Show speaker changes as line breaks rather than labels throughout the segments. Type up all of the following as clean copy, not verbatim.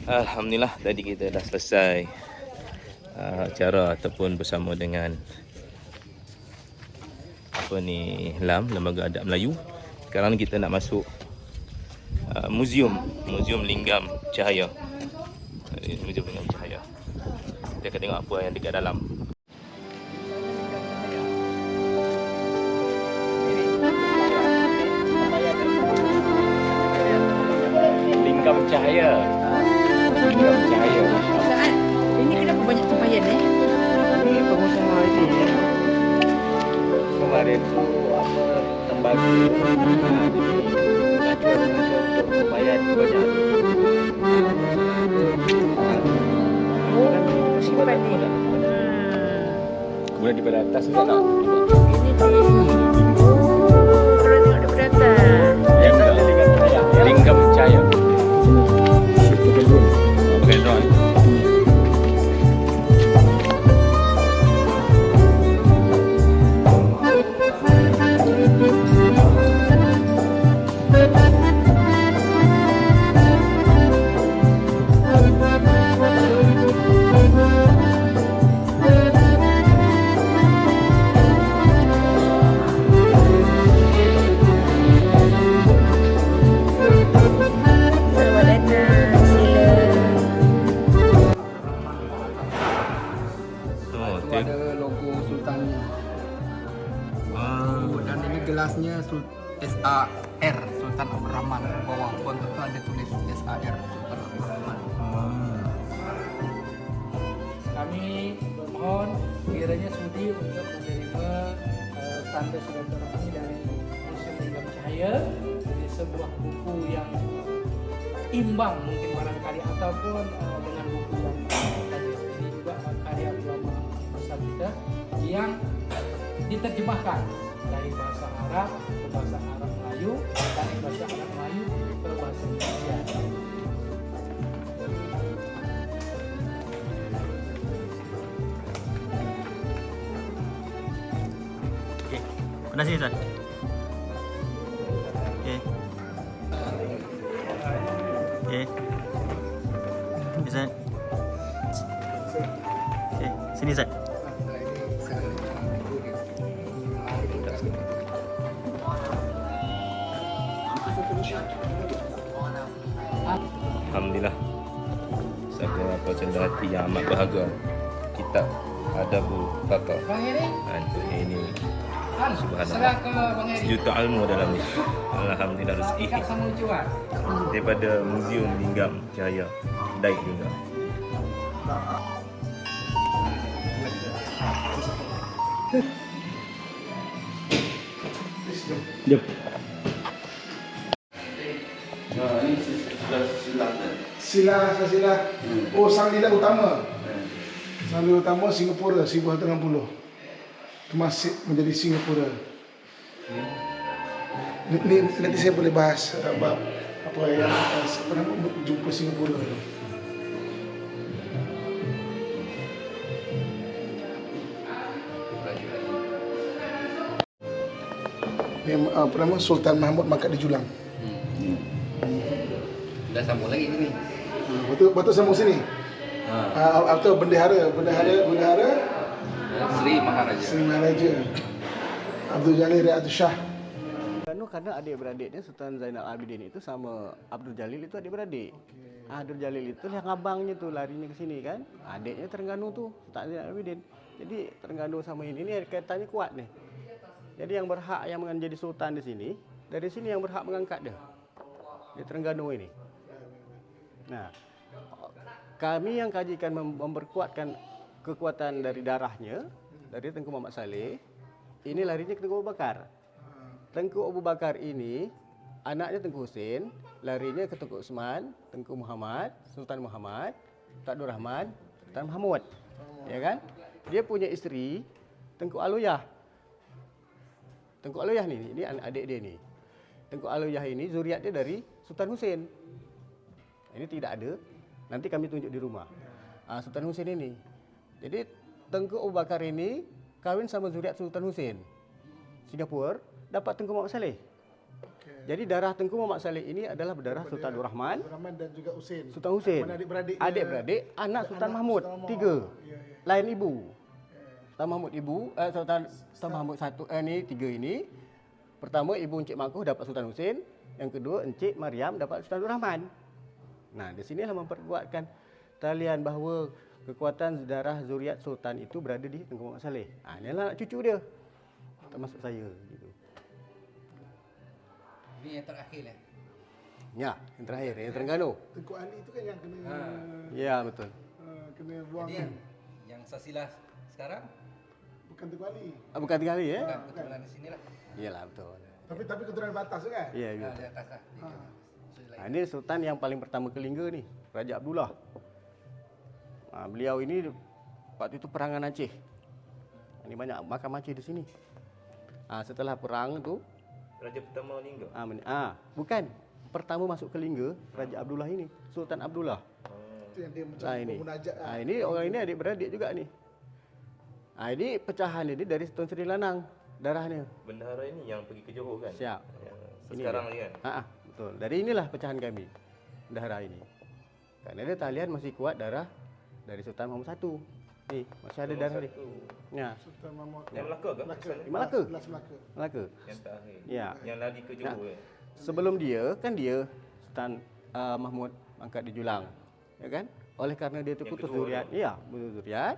Alhamdulillah tadi kita dah selesai acara ataupun bersama dengan Lembaga Adab Melayu. Sekarang kita nak masuk muzium Linggam Cahaya. Muzium Linggam Cahaya. Kita akan tengok apa yang dekat dalam. Linggam Cahaya. Linggam Cahaya.
Saat ini kenapa banyak tempayan
Ini pengusaha ini ya. Kemarin tu tembaga pengajuan untuk tempayan banyak.
simpan ni.
Kemudian di pada atas juga tak?
Ini kalau tengok daripada atas.
Linggam Cahaya. Pakai drone.
Ada logo sultannya. Dan ini gelasnya SAR Sultan Abdul Rahman. Bawah font itu ada tulis SAR Sultan Abdul Rahman. Kami bermohon kiranya sudi untuk menerima tanda silaturahmi dari Museum Linggam Cahaya. Ini sebuah buku yang imbang mungkin barangkali ataupun dengan buku yang tadi ini juga karya ulama masa kita yang diterjemahkan dari bahasa Arab ke bahasa Arab Melayu, dari bahasa Arab Melayu ke bahasa Indonesia.
Okey. Mana sini Ustaz? Okey. Okey. Ustaz. Okey, sini Ustaz. Alhamdulillah. Segala apa cendah hati yang amat berharga. Kitab Adabul Faqa.
Bang Heri,
Untuk ini
serah
subhanallah.
ke Bang Heri.
Sejuta ilmu dalam ni. Alhamdulillah rezeki
Ikat sama ucuan.
daripada Muzium Linggam Cahaya. Daik Linggam. Jom.
Sila. Oh, sang nilai utama. Sang nilai utama Singapura 1160. Itu masih menjadi Singapura. Ini nanti saya boleh bahas apa yang pernah jumpa Singapura. Yang pertama Sultan Mahmud Mangkat di Julang.
Dah sambung lagi ni.
Betul sambung sini. Atau bendahara
Sri Maharaja.
Sri Maharaja Abdul Jalil Riatul Shah.
Karena adik-beradiknya Sultan Zainal Abidin itu sama Abdul Jalil itu adik-beradik. Abdul Jalil itu yang abangnya tuh larinya ke sini kan. Adiknya Terengganu tuh Sultan Zainal Abidin. Jadi Terengganu sama ini kaitannya kuat nih. Jadi yang berhak yang menjadi sultan di sini, dari sini yang berhak mengangkat dia. Di Terengganu ini. Nah, kami yang kajikan memperkuatkan kekuatan dari darahnya dari Tengku Muhammad Saleh. Ini larinya ke Tengku Abu Bakar. Tengku Abu Bakar ini anaknya Tengku Husin, larinya ke Tengku Utsman, Tengku Muhammad, Sultan Muhammad, Sultan Abdul Rahman, Sultan Mahmud. Ya kan? Dia punya isteri Tengku Aluyah. Tengku Aluyah ini adik dia ni. Tengku Aluyah ini zuriat dia dari Sultan Husin. Ini tidak ada. Nanti kami tunjuk di rumah. Sultan Husin ini. Jadi Tengku Abu Bakar ini kawin sama zuriat Sultan Husin. Singapura dapat Tengku Muhammad Saleh. Jadi darah Tengku Muhammad Saleh ini adalah berdarah Sultan Abdul Rahman,
Abdul Rahman dan juga Husin.
Sultan Husin.
Mana adik-beradik dia?
Adik-beradik, anak Sultan Mahmud,
Sultan Mahmud.
3.
Ya, ya.
Lain ibu. Sultan Mahmud ibu, Sultan Mahmud 1 ni 3 ini. Pertama ibu Encik Mangkuh dapat Sultan Husin, yang kedua Encik Mariam dapat Sultan Abdul Rahman. Nah, di sinilah memperkuatkan talian bahawa kekuatan darah zuriat sultan itu berada di Tengku Muhammad Saleh. Inilah anak cucu dia. Termasuk saya gitu.
Ini yang terakhir ya.
Ya, yang terakhir, yang Terengganu.
Tengku Ali itu kan yang kena
Ya, betul.
kena buang
Jadi
kan.
yang Sasilah sekarang
Bukan Tengku Ali.
Bukan tiga kali ya?
bukan keturunan di sini lah.
Iyalah, betul.
Tapi keturunan batas tu kan?
Iya,
Nah,
betul.
di atas lah.
Ini sultan yang paling pertama ke Lingga ni, Raja Abdullah. Beliau ini waktu itu perangan Aceh. Ini banyak makam Aceh di sini. Setelah perang tu,
Raja pertama Lingga.
bukan. Pertama masuk ke Lingga, Raja Abdullah ini, Sultan Abdullah.
Itu yang dia macam
Ini.
pemunajat lah.
Ini orang ini adik-beradik juga ni. Ini pecahan dia dari Tun Sri Lanang, darahnya.
Bendahara ini yang pergi ke Johor kan?
Siap.
Yang
Ini
sekarang
dia.
ni kan?
Betul. Dari inilah pecahan kami, darah ini. Karena dia talian masih kuat darah dari Sultan Mahmud I. Ni, masih ada darah ni. Ya,
Sultan Mahmud.
Yang Melaka ke?
Melaka.
Sana?
Di Melaka.
Belas Melaka.
Melaka.
Yang terakhir.
Ya.
Yang lari ke Johor kan?
Sebelum dia, kan dia Sultan Mahmud angkat di Julang. Ya kan? Oleh kerana dia tu
Yang
putus
kedua
zuriat.
tu.
Ya, putus zuriat.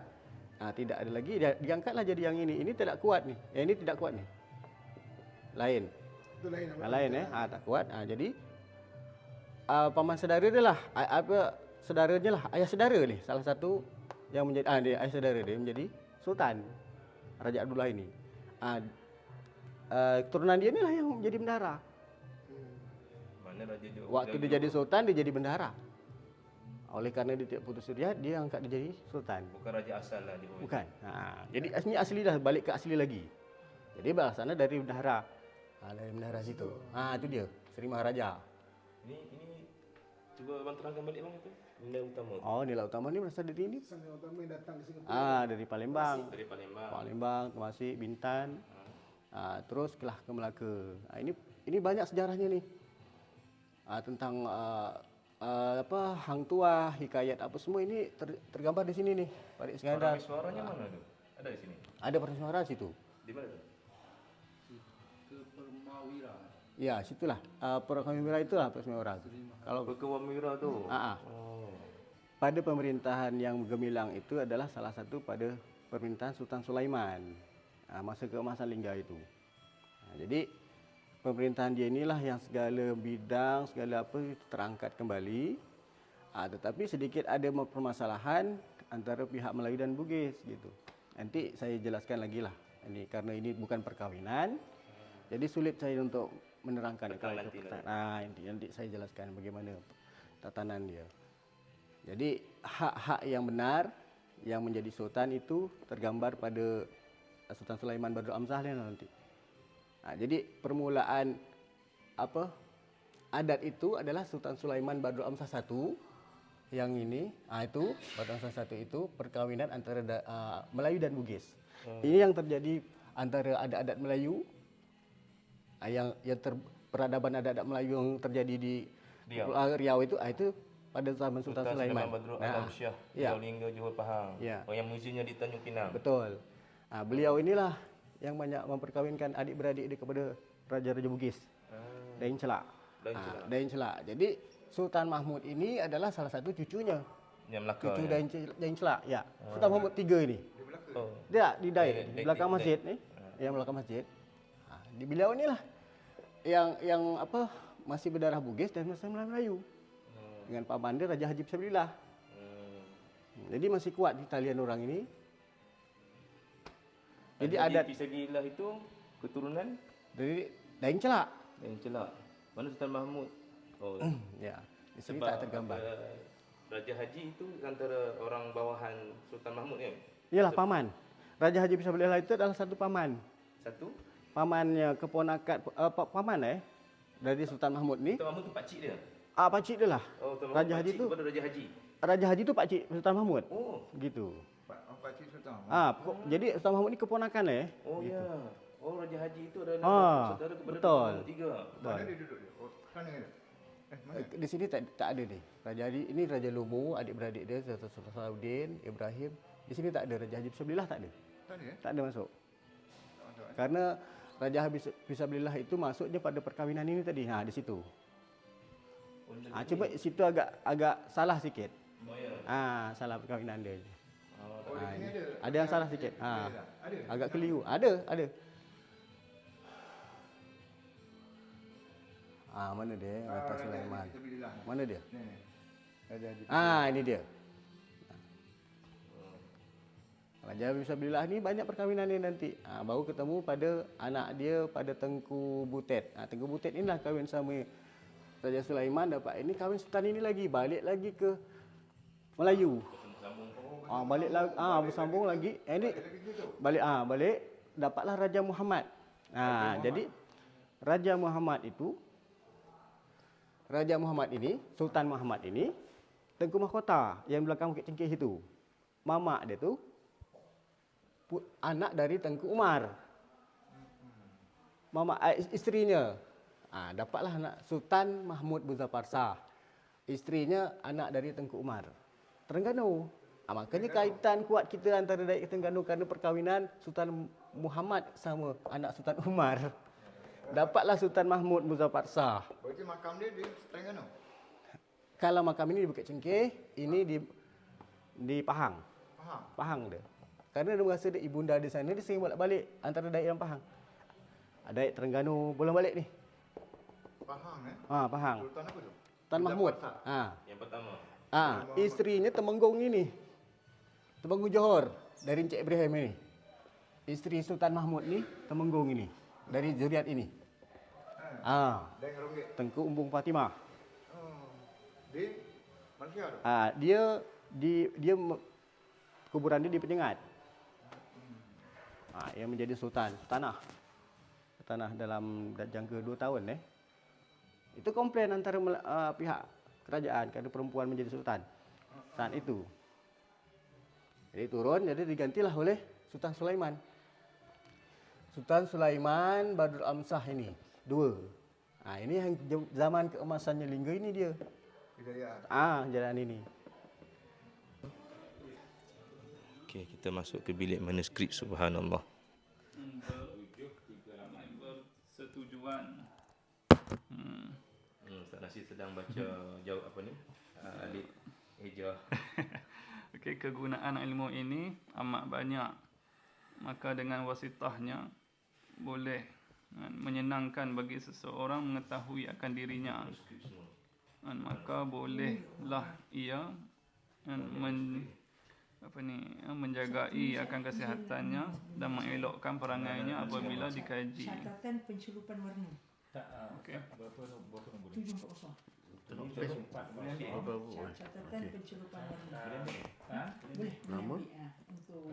Tidak ada lagi, diangkatlah jadi yang ini. Ini tidak kuat ni. Ini tidak kuat ni. Lain.
Itu lain.
Lain tak kuat. Jadi paman saudara dia lah, saudaranya lah, ayah saudara ni salah satu yang menjadi dia ayah saudara dia menjadi sultan Raja Abdullah ini. Keturunan dia ni lah yang menjadi bendahara.
Mana Raja Johor?
Waktu dia jadi sultan, dia jadi bendahara. Oleh kerana dia tidak putus zuriat, dia angkat dia jadi sultan.
Bukan raja asal lah Johor.
Bukan. Jadi ini asli dah, balik ke asli lagi. Jadi balasannya dari bendahara. Dari bendahara situ. Itu dia, Seri Maharaja.
Ini cuba abang terangkan balik bang itu. Nilai utama.
Nilai utama ni berasal dari ini.
Sang yang utama yang datang di Singapura.
Dari Palembang.
Dari Palembang.
Palembang, Temasek, Bintan. Terus kelah ke Melaka. Ini banyak sejarahnya ni. Tentang Hang Tuah, hikayat apa semua ini tergambar di sini nih. Parik Iskandar.
Suaranya mana tu? Ada di sini.
Ada persuara situ.
Di mana tu?
Ke Permawira.
Ya, situlah. Perkawimira itulah persuara. Kalau
Perkawimira tu.
Oh. Pada pemerintahan yang gemilang itu adalah salah satu pada pemerintahan Sultan Sulaiman. Masa keemasan Lingga itu. Jadi pemerintahan dia inilah yang segala bidang, segala apa itu terangkat kembali. Tetapi sedikit ada permasalahan antara pihak Melayu dan Bugis gitu. Nanti saya jelaskan lagi lah. Ini karena ini bukan perkawinan. Jadi sulit saya untuk menerangkan nanti saya jelaskan bagaimana tatanan dia. Jadi hak-hak yang benar yang menjadi sultan itu tergambar pada Sultan Sulaiman Badrul Amsah nanti. Jadi permulaan adat itu adalah Sultan Sulaiman Badrul Amsah I yang ini, itu Badrul Amsah I itu perkawinan antara Melayu dan Bugis. Ini yang terjadi antara adat-adat Melayu yang peradaban adat-adat Melayu yang terjadi di Riau itu pada zaman Sultan Sulaiman
Badrul Amsyah,
ya.
Lingga Johor Pahang.
Ya.
Yang muziumnya di Tanjung Pinang.
Betul. Beliau inilah yang banyak memperkawinkan adik-beradik dia kepada Raja-Raja Bugis. Dain Celak. Dain Celak. Jadi Sultan Mahmud ini adalah salah satu cucunya.
Yang Melaka.
Cucu Dain Celak, ya. Sultan Mahmud III ini. Dia di Dain, di belakang masjid ni. Yang belakang masjid. Di beliau inilah yang masih berdarah Bugis dan masih Melayu. Dengan paman dia Raja Haji Fisabilillah. Jadi masih kuat di talian orang ini. Jadi adat
Fisabilillah itu keturunan
dari Dain Celak.
Dain Celak. Mana Sultan Mahmud?
Ya, di sini tak tergambar.
Raja Haji itu antara orang bawahan Sultan Mahmud kan?
Iyalah paman. Raja Haji Fisabilillah itu adalah satu paman.
Satu?
Pamannya keponakan paman dari Sultan Mahmud ni.
Sultan Mahmud tu pakcik dia.
Pakcik dia lah.
Sultan Mahmud
Raja Haji
pakcik
tu
kepada Raja Haji.
Raja Haji tu pakcik Sultan Mahmud.
Oh.
Gitu.
Pakcik Sultan.
Jadi Sultan Mahmud ni keponakan
Oh
gitu.
ya. Oh, Raja Haji itu adalah saudara kepada
betul.
Tuan Tiga.
Mana dia duduk dia? Oh, sana kan? Mana?
Di sini tak ada ni. Raja Haji ini Raja Lumu, adik-beradik dia Salahuddin, Ibrahim. Di sini tak ada Raja Haji Fisabilillah, tak ada.
Tak ada ya?
Tak ada masuk.
Tak masuk eh?
Karena Raja Haji Fisabilillah itu masuknya pada perkahwinan ini tadi. Ha, di situ. Cuma situ agak salah sikit. Salah perkahwinan dia.
Oh, di sini ada.
Ada yang salah sikit.
Ada.
Agak keliru. Ada. Mana dia? Rata Sulaiman. Mana dia?
Ni. Raja Haji.
Ini dia. Raja Fisabilillah ni banyak perkahwinan dia nanti. Baru ketemu pada anak dia pada Tengku Butet. Tengku Butet inilah kahwin sama Raja Sulaiman, dapat ini kahwin sultan ini lagi, balik lagi ke Melayu. Balik lagi bersambung lagi. Ini balik dapatlah Raja Muhammad. Jadi Raja Muhammad ini, Sultan Muhammad ini Tengku Mahkota yang belakang Bukit Cengkeh itu. Mamak dia tu anak dari Tengku Umar. Isterinya dapatlah anak Sultan Mahmud Muzaffar Shah. Isterinya anak dari Tengku Umar. Terengganu. Makanya kaitan kuat kita antara Dayak Terengganu kerana perkahwinan Sultan Muhammad sama anak Sultan Umar. Dapatlah Sultan Mahmud Muzaffar Shah.
Berarti makam dia di Terengganu.
Kalau makam ini di Bukit Cengkeh, ini di Pahang. Pahang dia. Kerana dia merasa dia ibunda di sana, dia sering bolak-balik antara Dayak dan Pahang. Dayak Terengganu boleh balik ni.
Pahang
Pahang.
Sultan apa tu?
Sultan Mahmud.
Yang pertama.
Isterinya Temenggung ini. Temenggung Johor dari Encik Ibrahim ini. Isteri Sultan Mahmud ni Temenggung ini. Dari zuriat ini.
Dan Ronggit.
Tengku Umbung Fatimah.
Di Malaysia tu.
Dia kuburan dia di Penyengat. Yang menjadi sultanah dalam jangka 2 tahun Itu komplain antara pihak kerajaan kerana perempuan menjadi sultan saat itu. Jadi turun, jadi digantilah oleh Sultan Sulaiman. Sultan Sulaiman Badrul Amsah ini 2. Ini yang zaman keemasannya Lingga ini dia.
Kejayaan.
Jalan ini.
Okey, kita masuk ke bilik manuskrip, subhanallah.
Bersetujuan.
Ustaz Nasir sedang baca jawab apa ni? Alif hijrah.
Okey, kegunaan ilmu ini amat banyak. Maka dengan wasitahnya boleh menyenangkan bagi seseorang mengetahui akan dirinya. Maka bolehlah ia menjagai akan kesihatannya dan mengelokkan perangainya apabila dikaji.
Catatan pencelupan warna.
Okey.
740. Catatan pencelupan warna. Boleh. Nama? Untuk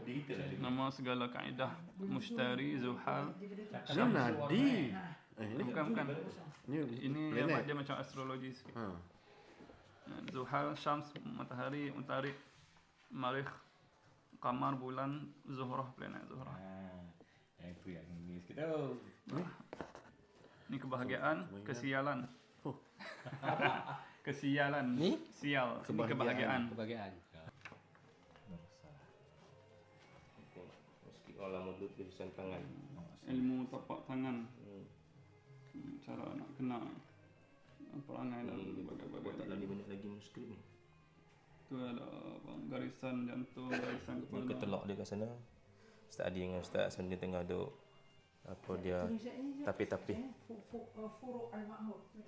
Nama segala kaedah Mushtari, Zuhal.
Ini Nadi.
Bukan. Ini dia macam astrologi sikit. Zuhal, Syams, Matahari, Utarik, Marikh, Qamar, Bulan, Zuhrah, planet Zuhrah.
Itu yang Inggeris kita tahu.
Ini kebahagiaan, kesialan. Kesialan. Ni? Sial. Ini kebahagiaan.
Meski Allah mudut tulisan tangan.
Ilmu tapak tangan. Cara nak kena perangai dan
Tak
berbagai-bagai.
banyak lagi manuskrip ni.
Tu ada garisan jantung, garisan
Ni
kepala.
ketelak dia kat sana. Ustaz Adi dengan Ustaz Hasan dia tengah duduk apa dia tapis-tapis.
Furuk Al-Ma'mur.
7,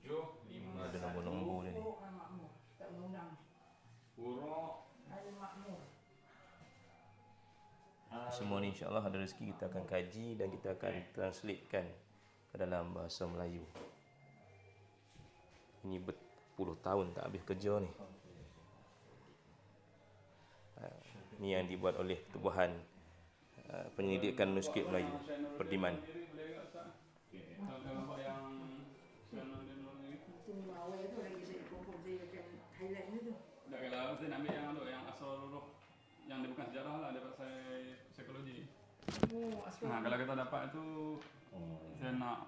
5 ada nombor-nombor dia ni.
Furuk Al-Ma'mur. Tak undang.
Furuk.
Al-Ma'mur.
Semua ni insya-Allah ada rezeki kita akan kaji dan kita akan translatekan ke dalam bahasa Melayu. Ini berpuluh tahun tak habis kerja ni. Ni yang dibuat oleh Pertubuhan Penyelidikan Manuskrip Melayu Perdiman.
Itu awal tu lagi saya confirm saya akan highlight ni tu.
Tak kalau saya nak ambil yang asal roh yang dia bukan sejarah lah, dapat saya psikologi. Nah, kalau kita dapat itu, saya nak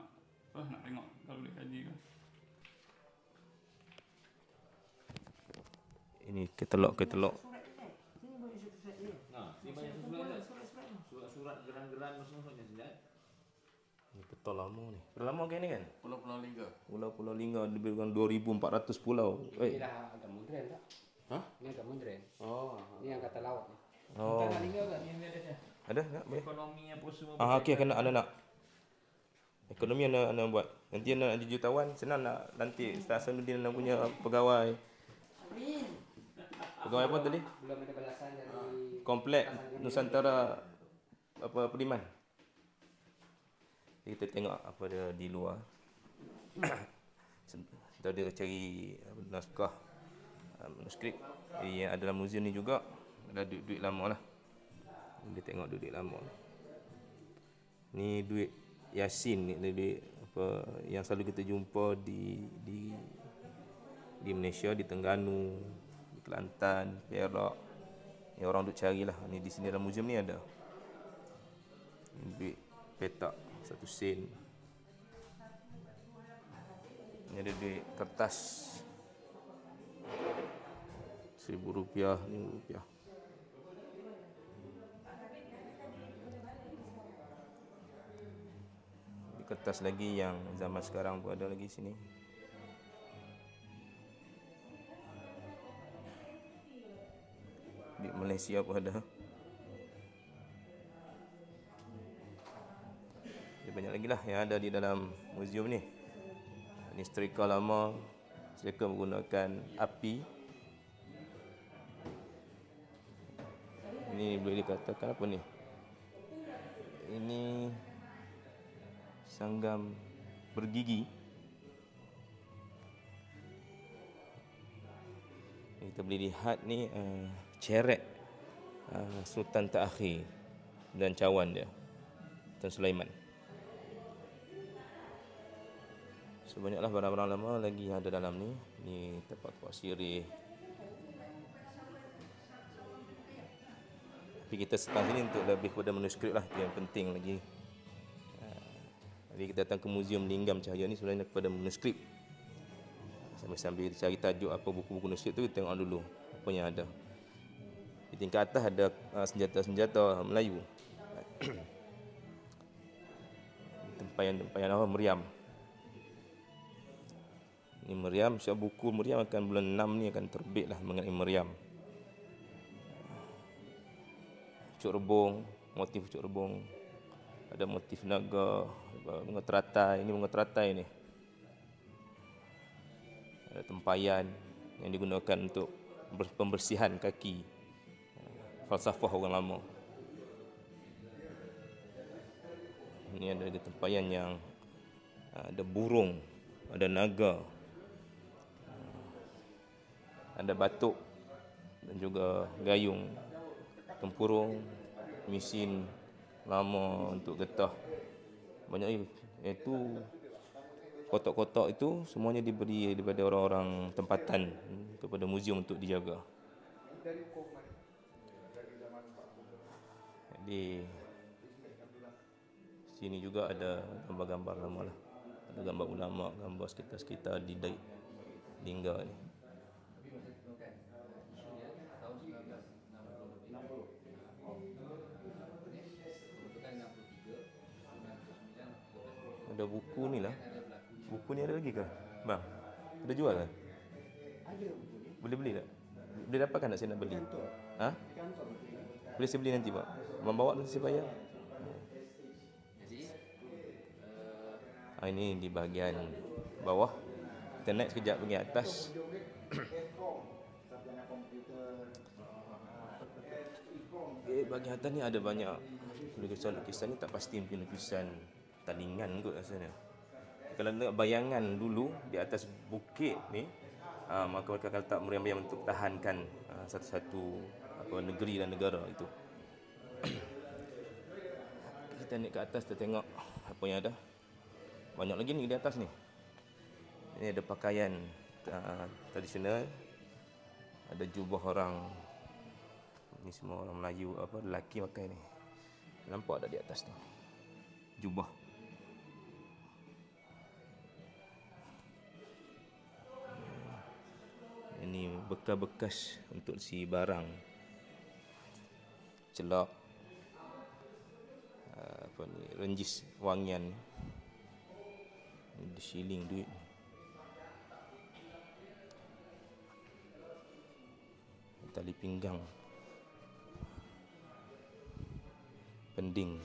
tengok kalau boleh kaji ke.
Ini ketelok.
Sini boleh surat dia.
Nah, dia banyak surat geran-geran maksudnya sudah.
Ini peta lama ni. Peta lama kan ni kan?
Pulau-pulau Lingga.
Pulau Lingga lebih kurang 2,400 pulau.
Ini dah agak modern tak?
Hah?
Ini agak modern.
Oh.
Ini angkatan laut ni.
Oh.
Tak nak tinggal kat ni ada dah.
Ada tak? Boleh.
Ekonomi apa semua.
Okey, kena ada nak. Ekonomi anda buat. Nanti anda jadi jutawan, senang nak nanti Ustaz Hasanuddin anda punya pegawai. Pegawai apa tadi?
Belum ada balasan dari
Komplek Nusantara apa Pediman. Kita tengok apa dia di luar. Kita ada cari naskah manuskrip. Yang ada dalam muzium ni juga ada duit lama lah. Kita tengok duit lama. Ni duit Yasin ni, duit apa yang selalu kita jumpa di Malaysia, di Terengganu, di Kelantan, Perak. Yang orang duk carilah. Ni di sini dalam muzium ni ada. Duit petak 1 sen. Ni ada duit kertas RM1,000, RM5. Kertas lagi yang zaman sekarang pun ada lagi sini. Di Malaysia pun ada. Dia banyak lagi lah yang ada di dalam muzium ni. Ini setrika lama. Setrika menggunakan api. Ini boleh dikatakan apa ni? Ini sanggam bergigi. Kita boleh lihat ni ceret Sultan Terakhir dan cawan dia, Sultan Sulaiman. So banyaklah barang-barang lama lagi yang ada dalam ni. Ni tempat-tempat sirih. Tapi kita setang sini untuk lebih kepada manuskrip lah, itu yang penting lagi. Jadi kita datang ke Muzium Linggam Cahaya ni sebenarnya kepada manuskrip. Sambil-sambil kita cari tajuk apa buku-buku manuskrip tu, kita tengok dulu apa yang ada. Di tingkat atas ada senjata-senjata Melayu. Tempayan apa meriam. Ini meriam, sebab buku meriam akan bulan 6 ni akan terbitlah mengenai meriam. Pucuk rebung, motif pucuk rebung. Ada motif naga, bunga teratai. Ini bunga teratai ni. Ada tempayan yang digunakan untuk pembersihan kaki. Falsafah orang lama. Ini ada tempayan yang ada burung, ada naga, ada batuk dan juga gayung, tempurung, mesin lama untuk getah. Banyak itu kotak-kotak itu semuanya diberi daripada orang-orang tempatan kepada muzium untuk dijaga. Jadi sini juga ada gambar-gambar lama lah. Ada gambar ulama, gambar sekitar-sekitar di Lingga ni. Ada buku ni lah. Buku ni ada lagi ke? Bang, ada jual ke?
Ada buku ni.
Boleh beli tak? Boleh dapatkan tak saya nak beli? Ha? Boleh saya beli nanti, Pak? Abang bawa nanti saya bayar. Ini di bahagian bawah. Kita naik sekejap pergi atas. Bahagian atas ni ada banyak lukisan-lukisan ni, tak pasti mungkin lukisan talingan kot rasanya. Kalau tengok bayangan dulu di atas bukit ni, maka mereka akan letak meriam-meriam untuk tahankan satu-satu negeri dan negara itu. Kita naik ke atas, kita tengok apa yang ada. Banyak lagi ni di atas ni. Ini ada pakaian tradisional. Ada jubah orang. Ni semua orang Melayu, lelaki pakai ni. Nampak ada di atas tu. Jubah. Ini bekas-bekas untuk si barang. Celak. Apa ni, renjis wangian. Ini shilling duit. Tali pinggang. Pending.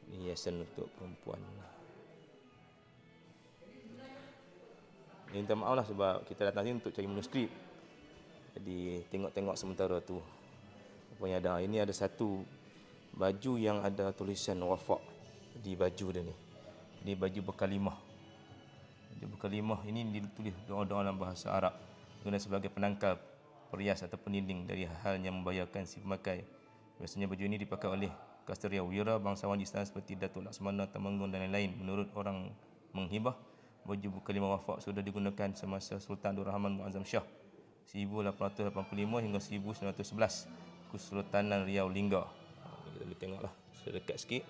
Ini hiasan untuk perempuan. Minta maaf lah sebab kita datang sini untuk cari manuskrip. Jadi tengok-tengok sementara tu. Rupanya ada. Ini ada satu baju yang ada tulisan wafak di baju dia ni. Ini baju berkalimah. Baju berkalimah ini ditulis doa-doa dalam bahasa Arab. Guna sebagai penangkal, perias atau peninding dari hal yang membahayakan si pemakai. Biasanya baju ini dipakai oleh Kastria Wira, bangsawan di istana seperti Datuk Laksmana, Temenggung dan lain-lain. Menurut orang menghibah, baju berkalimah wafak sudah digunakan semasa Sultan Abdul Rahman Muazzam Shah 1885 hingga 1911, Kesultanan Riau Lingga. Kita boleh tengoklah sedekat sikit.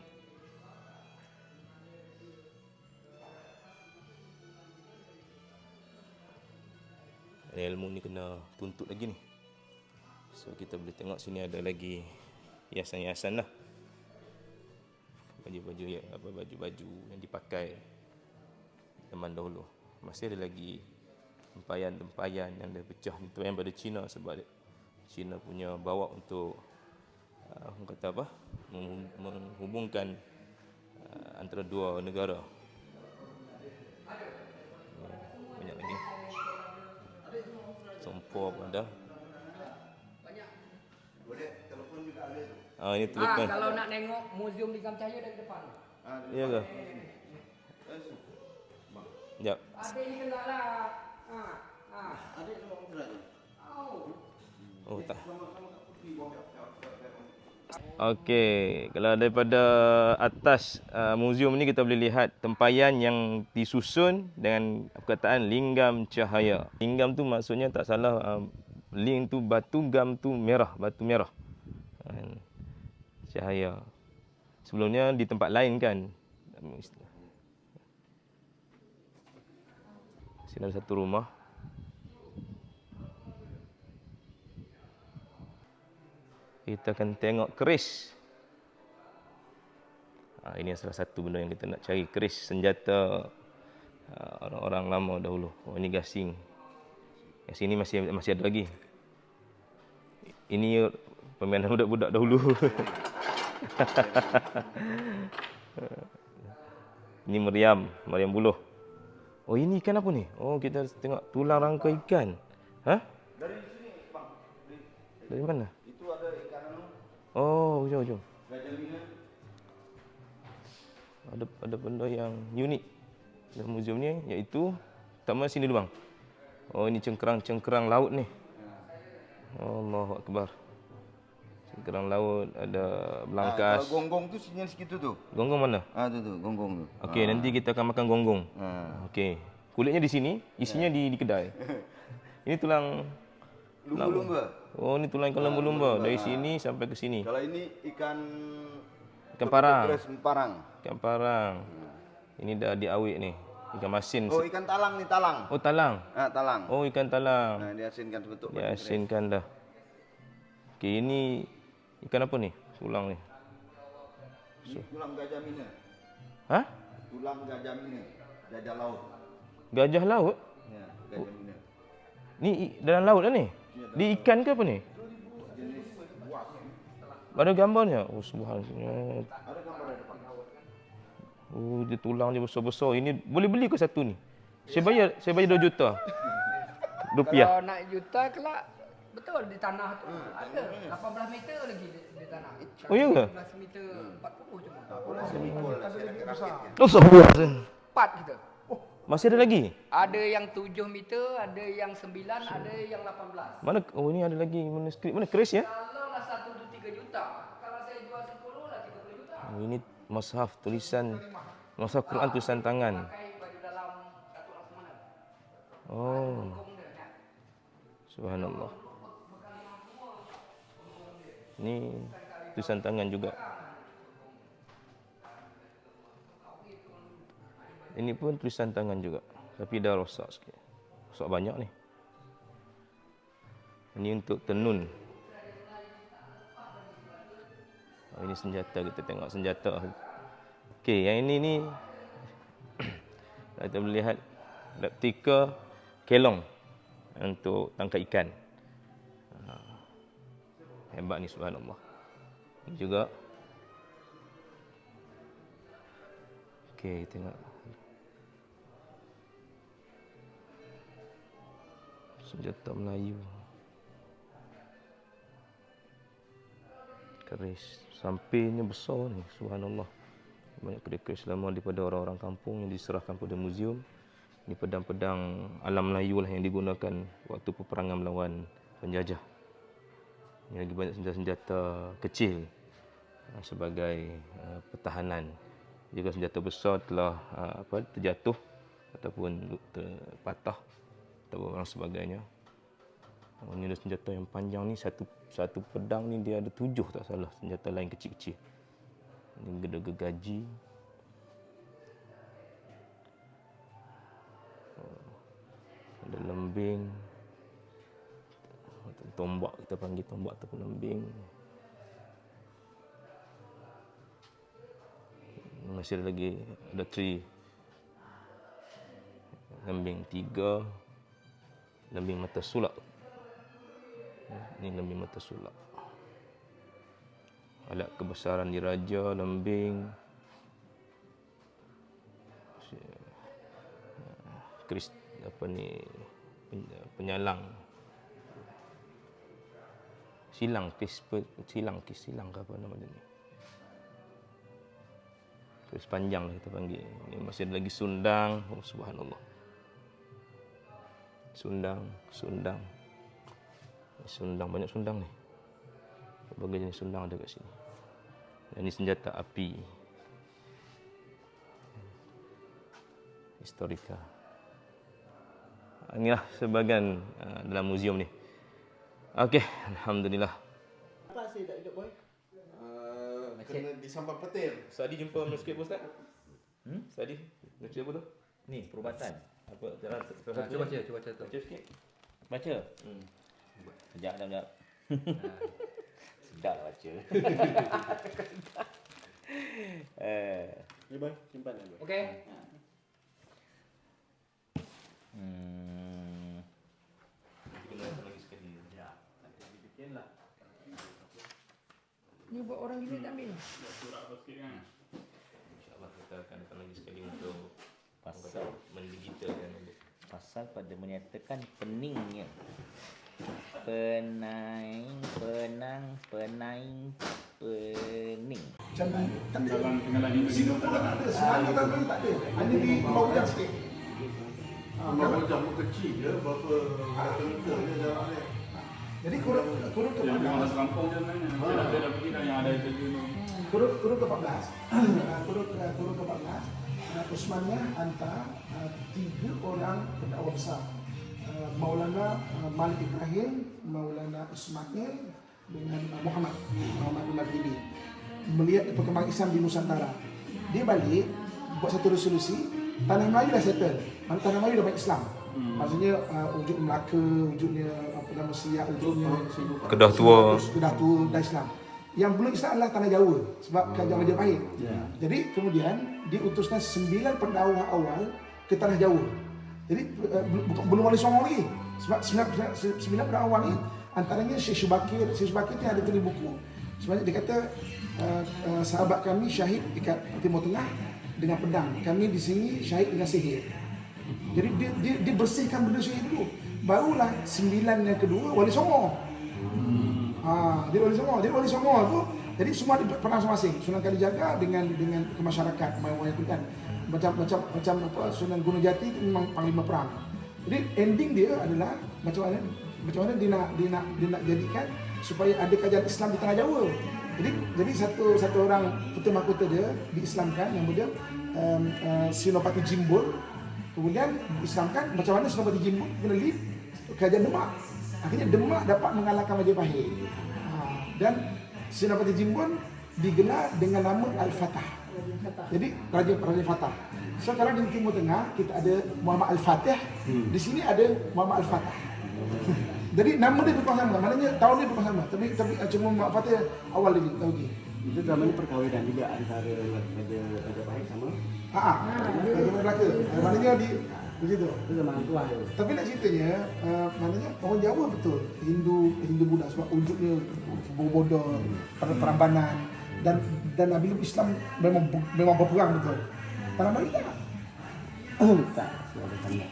Ilmu ni kena tuntut lagi ni. So kita boleh tengok sini ada lagi hiasan-hiasan lah. Baju-baju ya, apa baju-baju yang dipakai zaman dahulu. Masih ada lagi tempayan-tempayan yang dah pecah ni, tu yang pada Cina sebab Cina punya bawa untuk orang kata apa? Menghubungkan antara dua negara. Banyak lagi. Sompor pun ada. Ini telefon.
Kalau nak tengok Museum Lingam Cahaya dari depan.
Ya ke? Sekejap.
Adik ni kena lah.
Oh tak. Okey, kalau daripada atas museum ni kita boleh lihat tempayan yang disusun dengan perkataan linggam cahaya. Linggam tu maksudnya tak salah, ling tu batu, gam tu merah, batu merah. Cahaya. Sebelumnya di tempat lain kan. Sini ada satu rumah. Kita akan tengok keris. Ini salah satu benda yang kita nak cari, keris senjata orang-orang lama dahulu. Oh, ini gasing. Yang sini masih ada lagi. Ini permainan budak-budak dahulu. Ini meriam buluh. Oh, ini ikan apa ni? Oh, kita tengok tulang rangka ikan. Ha?
Dari sini, Bang.
Dari mana?
Itu ada ikan anu.
Oh, jom.
Gajah Mina.
Ada benda yang unik dalam museum ni, iaitu pertama sini dulu bang. Oh, ini cengkerang laut ni. Allahu Akbar. Cengkerang laut, ada belangkas.
Kalau gonggong tu sini segitu tu.
Gonggong mana?
Tu gonggong tu.
Okey, nanti kita akan makan gonggong. Okey. Kulitnya di sini, isinya di kedai. Ini tulang
lumba-lumba.
Oh, ini tulang ikan lumba-lumba dari sini sampai ke sini.
Kalau ini ikan
parang.
Parang.
Ikan parang. Ini dah diawet ni. Ikan masin.
Oh, ikan talang ni, talang.
Oh, talang.
Talang.
Oh, ikan talang.
Nah, diasinkan sebentuk.
Diasinkan dah. Okey, ini ikan apa ni? Tulang ni.
Ini tulang gajah Mina.
Hah?
Tulang gajah Mina. Gajah laut.
Gajah laut?
Ya, gajah Mina.
Ni dalam laut lah ni? Di ikan ke apa ni?
Jenis buas.
Ada gambarnya? Oh, subhanallah.
Ada gambar di depan.
Oh, dia tulang dia besar-besar. Ini boleh beli ke satu ni? Saya bayar 2 juta. Rupiah.
Kalau nak juta kelak betul di tanah tu. Ada 18 meter lagi di tanah.
Oh, ya ke?
18 meter 40 cuma.
Oh, sebuah.
4 kita.
Masih ada lagi?
Ada yang 7 meter, ada yang 9, ada yang 18.
Mana? Oh, ini ada lagi manuskrip. Mana keris ya?
Kalau lah 1 tu 3 juta. Kalau saya jual 10 lah 30 juta.
Oh, ini mushaf tulisan, mushaf Quran tulisan tangan.
Pakai baju dalam Datuk Laksmana.
Oh. Subhanallah. Ni tulisan tangan juga. Ini pun tulisan tangan juga, tapi dah rosak sikit. Rosak banyak ni. Ini untuk tenun. Ini senjata, kita tengok senjata. Okey, yang ini ni kita boleh lihat replika kelong untuk tangkap ikan. Hebat ni, subhanallah. Ini juga. Okey, tengok. Senjata Melayu. Keris. Sampingnya besar ni, subhanallah. Banyak keris-keris lama daripada orang-orang kampung yang diserahkan pada muzium. Ini pedang-pedang alam Melayu lah yang digunakan waktu peperangan melawan penjajah. Ini lagi banyak senjata-senjata kecil sebagai pertahanan. Jika senjata besar telah terjatuh ataupun terpatah atau sebagainya. Ini ada senjata yang panjang ni, satu pedang ni dia ada 7 tak salah, senjata lain kecil-kecil. Ini gergaji. Ada lembing. Tombak, kita panggil tombak ataupun lembing. Masih ada lagi, ada 3. Lembing 3. Lembing mata sulak. Ini lembing mata sulak. Alat kebesaran diraja, lembing. Keris penyalang. Silang ke apa nama dia ni. Keris panjang lah kita panggil. Ini masih ada lagi sundang. Oh, subhanallah. Sundang. Sundang, banyak sundang ni. Berbagai jenis sundang ada kat sini. Dan ini senjata api. Historika. Inilah sebahagian dalam muzium ni. Okey, alhamdulillah.
Apa saya tak hidup boy?
Kena disambar petir.
Sadi jumpa manuskrip Ustaz? Sadi, manuskrip apa tu?
Ni perubatan.
Apa?
Cuba baca tu.
Baca sikit.
Baca. Sekejap. Sedap lah baca.
Ni boy, simpan dah boy.
Okey.
Kita nak lagi sekali.
Ya, nanti dibikinlah.
Ni buat orang gila tak ambil.
Surat apa sikit kan?
InsyaAllah kita akan datang lagi sekali untuk
Pasal
mendigitalkan.
pasal pada menyatakan peningnya. Penaing.
Jangan tak ada.
Tinggalan hidup
Singapura tak ada. Sebenarnya tak ada. Hanya di bawah jam sikit.
Berapa jam kecil je, berapa meter je jarak dia.
Jadi kurun ke
yang memang
14.
dah serampung je sebenarnya. Dia dah pergi dah yang ada interview ni.
Kurun ke 14. Kurun ke 14. Usmannya hantar 3 orang pendakwa besar. Maulana Malik Ibrahim, Maulana Ismail dengan Muhammad Al-Mahdi. Melihat perkembangan Islam di Nusantara. Dia balik buat satu resolusi, tanah Melayu dah settle. Tanah Melayu dah banyak Islam. Maksudnya wujud Melaka, wujudnya apa nama Siak, wujudnya
Kedah Tua
dah Islam. Yang belum Islam adalah tanah Jawa sebab kerajaan Majapahit. Jadi kemudian diutuskan 9 pendakwa awal ke tanah Jawa. Jadi belum Wali Songo lagi. Sebab 9 pendakwa awal ni antaranya Syekh Syubakir ni ada tulis buku. Sebenarnya dia kata sahabat kami syahid dekat Timur Tengah dengan pedang. Kami di sini syahid dengan sihir. Jadi dia bersihkan benda sihir dulu. Barulah 9 yang kedua Wali Songo. Dia Wali Songo. Jadi Wali Songo tu jadi semua perang masing-masing. Sunan Kalijaga dengan ke masyarakat mayu itu kan. Macam apa Sunan Gunung Jati itu memang panglima perang. Jadi ending dia adalah macam mana dia nak jadikan supaya ada kerajaan Islam di tanah Jawa. Jadi satu orang putera mahkota dia diislamkan yang dia Senopati Jimbul. Kemudian diislamkan macam mana Senopati Jimbul kena lead kerajaan Demak. Akhirnya Demak dapat mengalahkan Majapahit. Dan Senapati Jimbon digelar dengan nama Al-Fatah. Jadi Raja Fatah. Sekarang di Timur Tengah kita ada Muhammad Al-Fatih. Di sini ada Muhammad Al-Fatah. Jadi nama dia bukan sama, maknanya tahun dia bukan sama. Tapi cuma Muhammad Fatih awal lagi.
Itu namanya perkawinan juga antara Raja Pahit sama
Raja Melaka. Maknanya di begitu.
itu zaman tua ya.
Tapi nak ceritanya, maknanya orang Jawa betul Hindu Buddha sebab wujudnya bodor, perambanan dan Nabi Islam memang berperang betul. Tanah Melayu tak?
Tak, sudah tanda.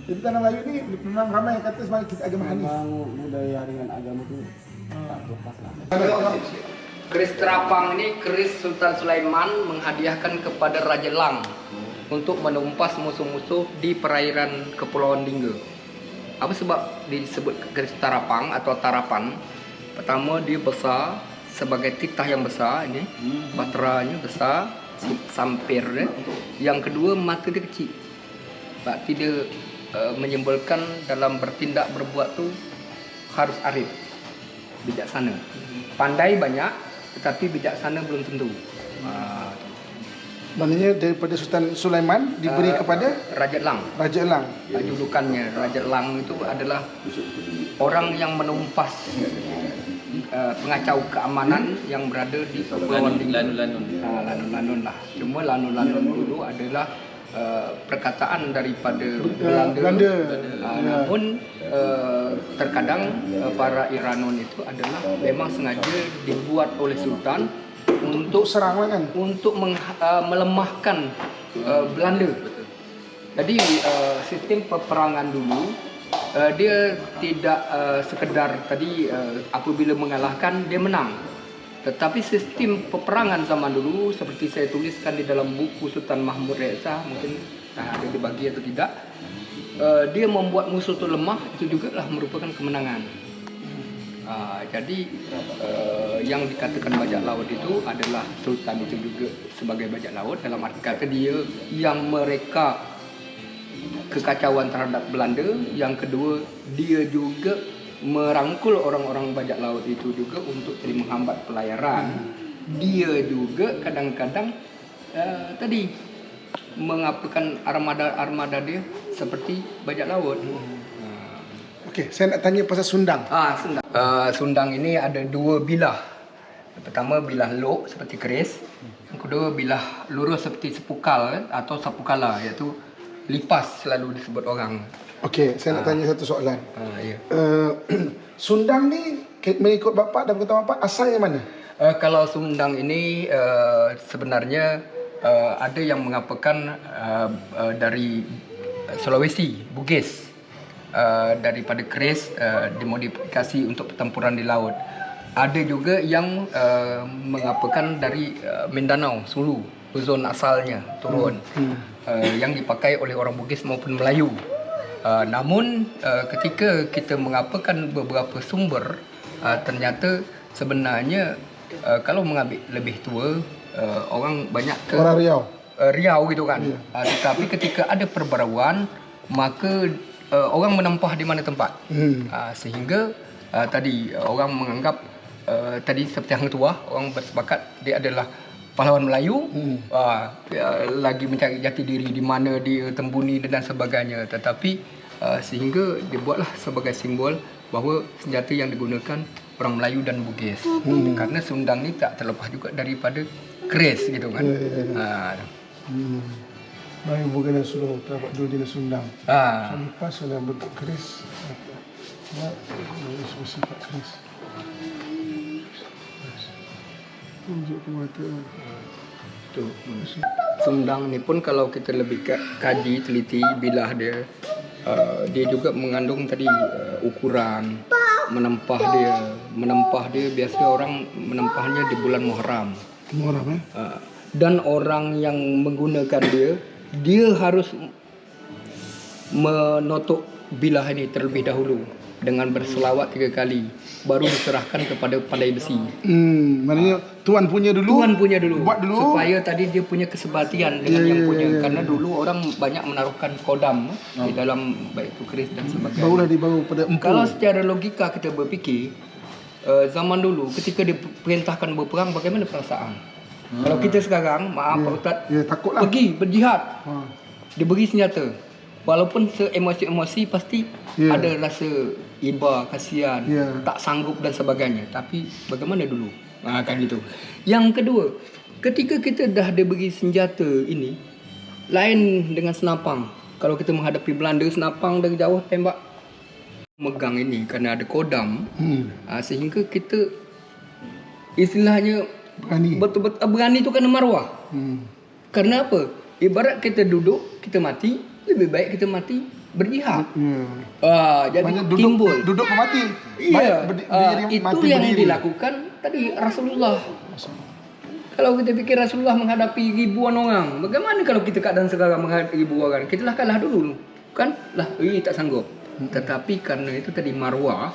Jadi tanah Melayu ni memang ramai yang kata sebagai kita agama Hanif.
Memang budaya dengan agama itu tak lepas lah.
Keris terapang ini keris Sultan Sulaiman menghadiahkan kepada Raja Lang untuk menumpas musuh-musuh di perairan Kepulauan Lingga. Apa sebab disebut keris terapang atau tarapan? Pertama, dia besar sebagai titah yang besar ini, baterainya besar, sampir dia. Yang kedua, mata dia kecil. Berarti dia menyimbolkan dalam bertindak berbuat tu harus arif, bijaksana. Pandai banyak, tetapi bijaksana belum tentu.
Maknanya daripada Sultan Sulaiman diberi kepada
Raja Lang.
Raja Elang.
Julukannya Raja Lang itu adalah orang yang menumpas pengacau keamanan yang berada di Kepulauan Lingga. Lanun-lanun lah. Cuma lanun-lanun dulu adalah perkataan daripada Belanda. Namun terkadang para Iranon itu adalah memang sengaja dibuat oleh Sultan untuk
serang kan?
Untuk melemahkan Belanda. Jadi sistem peperangan dulu dia tidak sekedar tadi apabila mengalahkan dia menang. Tetapi sistem peperangan zaman dulu seperti saya tuliskan di dalam buku Sultan Mahmud Reza, mungkin ada dibagi atau tidak, dia membuat musuh itu lemah, itu juga lah merupakan kemenangan. Jadi yang dikatakan bajak laut itu adalah Sultan itu juga sebagai bajak laut, dalam arti kata dia yang mereka kekacauan terhadap Belanda. Yang kedua, dia juga merangkul orang-orang bajak laut itu juga untuk jadi menghambat pelayaran. Dia juga kadang-kadang tadi mengapakan armada dia seperti bajak laut.
Okey, saya nak tanya pasal Sundang.
Sundang. Sundang ini ada dua bilah. Yang pertama bilah lok seperti keris. Yang kedua bilah lurus seperti sepukal atau sapukala, iaitu lipas selalu disebut orang.
Okey, saya nak tanya satu soalan.
Ya.
Sundang ni mengikut bapa dan kata bapa asalnya mana?
Kalau Sundang ini sebenarnya ada yang mengapakan dari Sulawesi, Bugis. Daripada keris dimodifikasi untuk pertempuran di laut. Ada juga yang mengapakan dari Mindanao, Sulu, zon asalnya turun, yang dipakai oleh orang Bugis maupun Melayu. Namun ketika kita mengapakan beberapa sumber, ternyata sebenarnya kalau mengambil lebih tua, orang banyak ke
orang
Riau gitu kan. Tetapi ketika ada perbaruan, maka orang menempah di mana tempat. Sehingga tadi orang menganggap tadi seperti Hang Tuah, orang bersepakat dia adalah pahlawan Melayu, lagi mencari jati diri di mana dia tembuni dan sebagainya. Tetapi sehingga dibuatlah sebagai simbol bahawa senjata yang digunakan orang Melayu dan Bugis. Karena Sundang ni tak terlepas juga daripada keris gitu kan.
Baik, bukan suruh terdapat dua jenis Sundang. Lepas ada bentuk keris, sifat keris. Tunjuk ke mata.
Tu. Sundang ni pun kalau kita lebih kaji, teliti bilah dia, dia juga mengandung tadi ukuran, menempah dia biasa orang menempahnya di bulan Muharram. Dan orang yang menggunakan dia harus menotok bilah ini terlebih dahulu dengan berselawat 3 kali, baru diserahkan kepada pandai besi.
Maknanya tuan punya dulu. Buat dulu
supaya tadi dia punya kesebatian dengan yang punya. Karena dulu orang banyak menaruhkan kodam di dalam baik itu keris dan sebagainya.
Barulah dibawa pada empu.
Kalau secara logika kita berfikir, zaman dulu ketika diperintahkan berperang bagaimana perasaan? Kalau kita sekarang, maaf Pak Ustaz,
takutlah.
pergi berjihad, diberi senjata. Walaupun emosi-emosi pasti ada rasa iba, kasihan, tak sanggup dan sebagainya. Tapi bagaimana dulu? Kan gitu. Yang kedua, ketika kita dah diberi senjata ini, lain dengan senapang. Kalau kita menghadapi Belanda, senapang dari jauh tembak, megang ini kerana ada kodam, sehingga kita istilahnya betul-betul berani tu kerana maruah. Kerana apa? Ibarat kita duduk, kita mati, lebih baik kita mati berjihad. Jadi
duduk mati.
Iya, itu yang dilakukan tadi Rasulullah. Kalau kita fikir Rasulullah menghadapi ribuan orang, bagaimana kalau kita keadaan sekarang menghadapi ribuan orang? Kita lah kalah dulu, kan? Tak sanggup. Tetapi karena itu tadi marwah,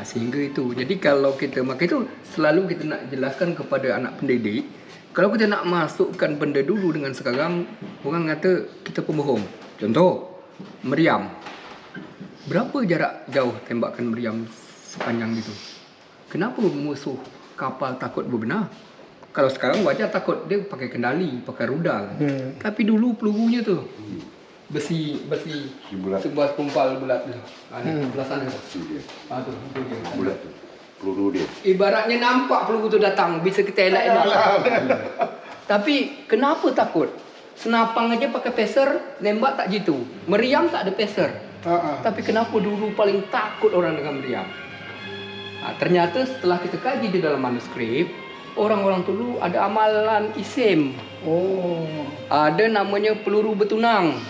sehingga itu. Jadi kalau kita, maka itu selalu kita nak jelaskan kepada anak pendidik, kalau kita nak masukkan benda dulu dengan sekarang, orang kata kita pembohong. Contoh, meriam. Berapa jarak jauh tembakan meriam sepanjang itu? Kenapa musuh kapal takut berbenar? Kalau sekarang wajar takut, dia pakai kendali, pakai rudal. Tapi dulu pelurunya tu besi sebuah kumpal bulat tu. Belah sana tu. Tu dia.
Bulat tu. Peluru dia.
Ibaratnya nampak peluru tu datang, bisa kita elak-elak. Tapi kenapa takut? Senapang aja pakai peser, nembak tak jitu. Meriam tak ada peser. Tapi kenapa dulu paling takut orang dengan meriam? Ternyata setelah kita kaji di dalam manuskrip, orang-orang dulu ada amalan isim. Ada namanya peluru betunang.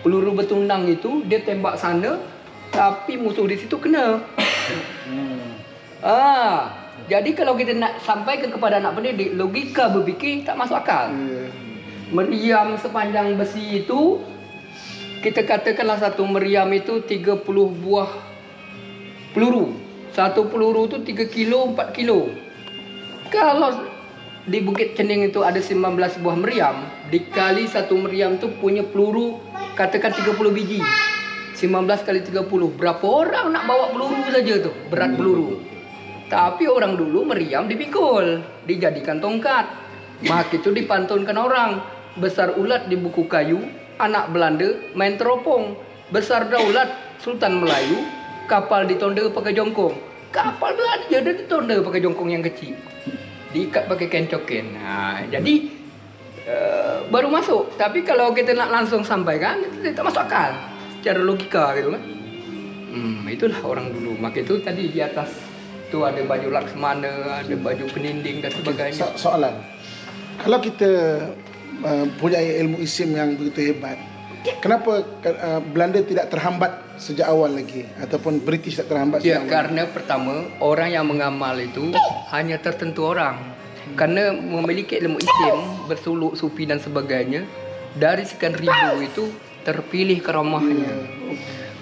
Peluru betunang itu dia tembak sana, tapi musuh di situ kena. Jadi kalau kita nak sampaikan kepada anak pendidik, logika berfikir tak masuk akal. Meriam sepanjang besi itu, kita katakanlah satu meriam itu 30 buah peluru. Satu peluru itu 3 kilo, 4 kilo. Kalau di Bukit Cening itu ada 19 buah meriam, dikali satu meriam itu punya peluru katakan 30 biji. 19 kali 30, berapa orang nak bawa peluru saja tu, berat peluru. Tapi orang dulu meriam dipikul, dijadikan tongkat. Maka itu dipantunkan orang. Besar ulat di buku kayu, anak Belanda main teropong. Besar daulat Sultan Melayu, kapal ditonda pakai jongkong. Kapal Belanda dia ditonda pakai jongkong yang kecil, diikat pakai kencoken. Jadi baru masuk. Tapi kalau kita nak langsung sampaikan, itu tak masuk akal secara logika gitu kan. Itulah orang dulu. Maka itu tadi di atas tu ada baju Laksmana, ada baju peninding dan sebagainya.
Soalan, kalau kita punya ilmu isim yang begitu hebat, kenapa Belanda tidak terhambat sejak awal lagi, ataupun British tak terhambat sejak awal?
Karena pertama, orang yang mengamal itu hanya tertentu orang. Karena memiliki ilmu isim, bersuluk, sufi dan sebagainya, dari sekian ribu itu terpilih keramahnya.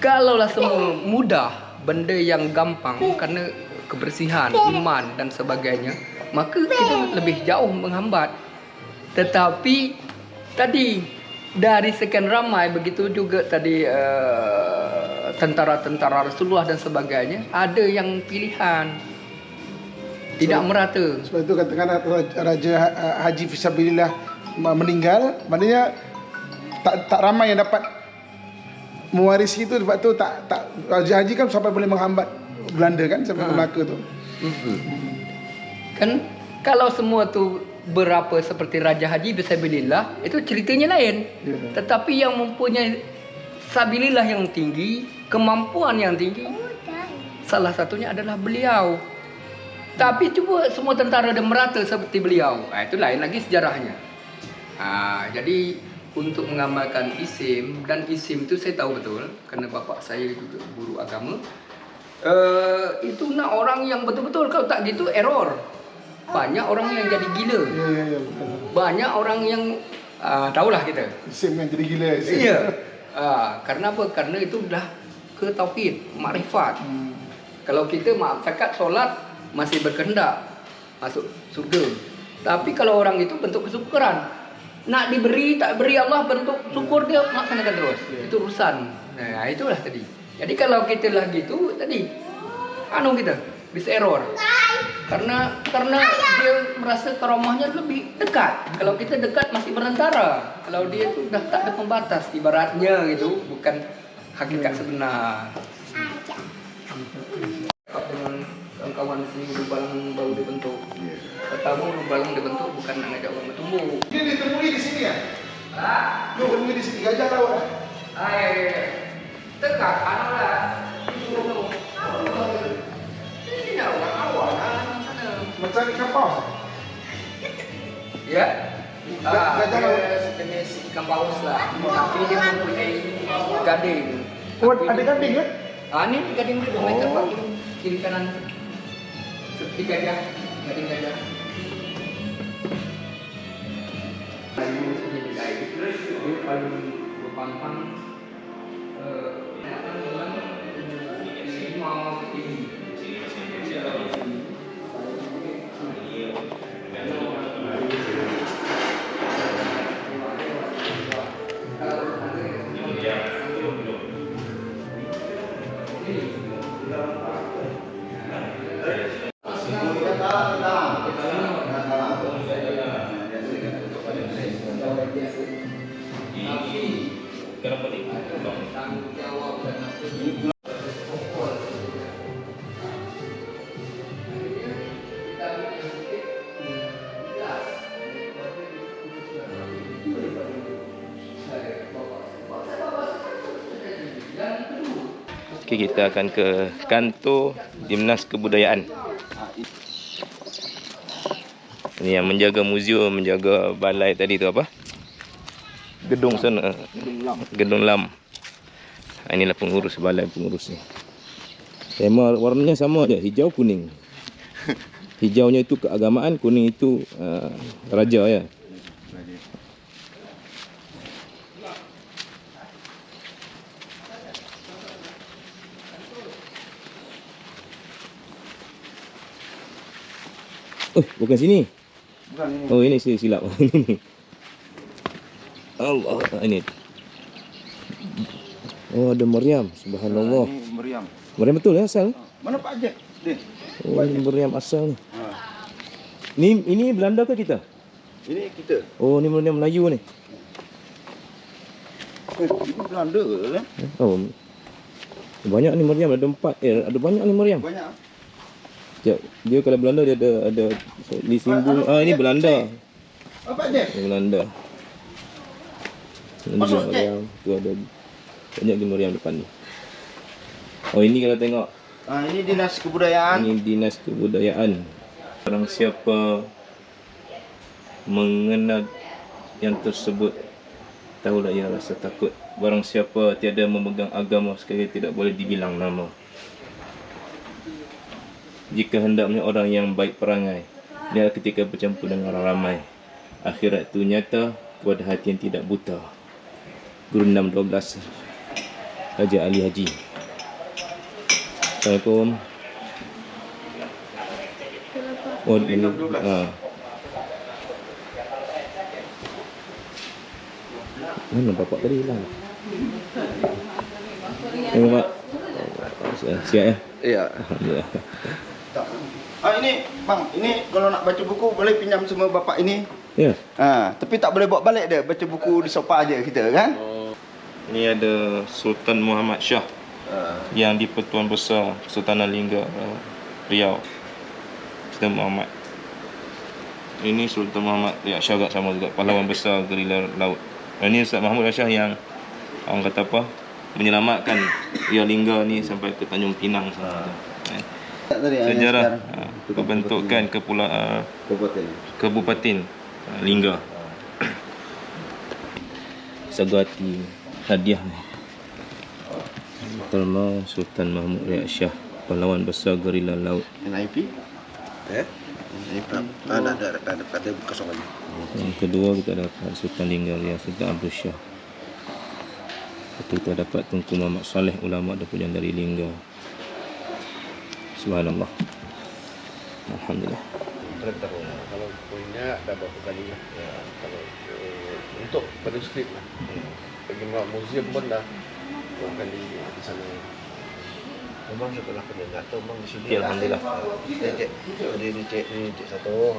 Kalaulah semua mudah, benda yang gampang karena kebersihan, iman dan sebagainya, maka kita lebih jauh menghambat. Tetapi tadi dari sekian ramai, begitu juga tadi tentara-tentara Rasulullah dan sebagainya, ada yang pilihan, tidak merata.
Sebab itu katakan Raja Haji Fisabilillah meninggal, maknanya tak ramai yang dapat mewarisi itu. Sebab itu tak Raja Haji kan sampai boleh menghambat Belanda kan, sampai ke Melaka tu.
Kan kalau semua tu berapa seperti Raja Haji Fisabilillah, itu ceritanya lain. Tetapi yang mempunyai sabilillah yang tinggi, kemampuan yang tinggi, salah satunya adalah beliau. Tapi cuba semua tentara ada merata seperti beliau, itu lain lagi sejarahnya. Jadi untuk mengamalkan isim, dan isim itu saya tahu betul kerana bapa saya juga guru agama. Itu nak orang yang betul-betul, kalau tak gitu error. Banyak orang yang jadi gila. Banyak orang yang tahulah kita.
Isim yang jadi gila.
Iya. Karena apa? Karena itu dah ke tauhid, makrifat. Kalau kita maaf cakap solat masih berkehendak masuk surga. Tapi kalau orang itu bentuk kesyukuran. Nak diberi tak beri Allah, bentuk syukur dia laksanakan terus. Itu urusan. Itulah tadi. Jadi kalau kita lah gitu tadi kita bis error. Karena dia merasa ke rumahnya lebih dekat. Kalau kita dekat masih berantara. Kalau dia itu dah tak ada pembatas ibaratnya gitu, bukan hakikat sebenar. Dengan kawan-kawan sini Lubalang baru dibentuk. Pertama Lubalang dibentuk bukan nak ngajak orang bertumbuh.
Ini ditemui di sini ya?
Ah,
Lu temui di sini gajah laut ya?
dekat lah. Ini orang awal sana.
Macam ikan paus.
Ya.
Gajah laut.
Dia sejenis ikan paus lah. Tapi dia mempunyai gading.
Oh, ada gading kan?
Ini gading dia 2 meter 4 kilo. Kiri kanan. Seperti gajah. Gading gajah. Dia paling berpampang mau ini.
Okey, kita akan ke kantor Dinas Kebudayaan. Ini yang menjaga muzium, menjaga balai tadi tu apa? Gedung sana. Gedung Lam. Inilah pengurus balai, pengurus ni. Tema warnanya sama aja, hijau kuning. Hijaunya itu keagamaan, kuning itu raja ya. Oh, bukan sini.
Bukan ini.
Oh, ini saya silap. Ini. Allah, ini. Oh, ada Maryam. Subhanallah.
Ini meriam.
Maryam betul ya asal?
Mana Pak Jack? Din.
Oh, ini Maryam asal ni.
Ha.
Ini Belanda ke kita?
Ini kita.
Oh, ni Maryam Melayu ni.
Ini Belanda ke kan?
Oh. Banyak ni Maryam, ada 4. Ada banyak ni Maryam.
Banyak.
Sekejap. Dia kalau Belanda dia ada di simbol. Ini Belanda.
Apa Jack?
Ini Belanda. Ini
Masuk,
juga Maryam. Tu ada banyak di Maryam depan ni. Oh, ini kalau tengok.
Ini Dinas Kebudayaan.
Ini Dinas Kebudayaan. Barang siapa mengenal yang tersebut, tahulah ia rasa takut. Barang siapa tiada memegang agama sekali tidak boleh dibilang nama. Jika hendaknya orang yang baik perangai, dia ketika bercampur dengan orang ramai. Akhirat itu nyata kepada hati yang tidak buta. Guru 612 Raja Ali Haji. Assalamualaikum. Oh, ini. Mana bapak tadi hilang? Mak. Siap ya?
Iya.
Alhamdulillah.
Ini bang, ini kalau nak baca buku boleh pinjam semua bapak ini.
Ya.
Tapi tak boleh bawa balik dia. Baca buku di sofa aja kita kan?
Ini ada Sultan Muhammad Shah yang di Pertuan Besar Kesultanan Lingga Riau. Sultan Muhammad. Ini Sultan Muhammad Riau Shah juga sama juga, pahlawan besar gerila laut. Ini Ustaz Mahmud Shah yang orang kata apa? Menyelamatkan Riau Lingga ni sampai ke Tanjung Pinang sana. Sejarah pembentukan Kabupaten Lingga. Sagati hadiah ni. Pertama Sultan Mahmud Riau Shah, pahlawan besar gerila laut.
NIP? Ada kosong lagi.
Yang kedua kita dapat Sultan Lingga Riau Sultan Abdul Shah. Kita dapat Tunku Muhammad Saleh, ulama dan dari Lingga. Subhanallah. Alhamdulillah.
Kalau punya dah berapa kali lah. Ya, kalau untuk manuskrip lah. Bagi museum pun dah berapa kali di sana. Memang setelah kena tak tahu memang di sini.
Ya, alhamdulillah.
Dia cek, dia cek satu.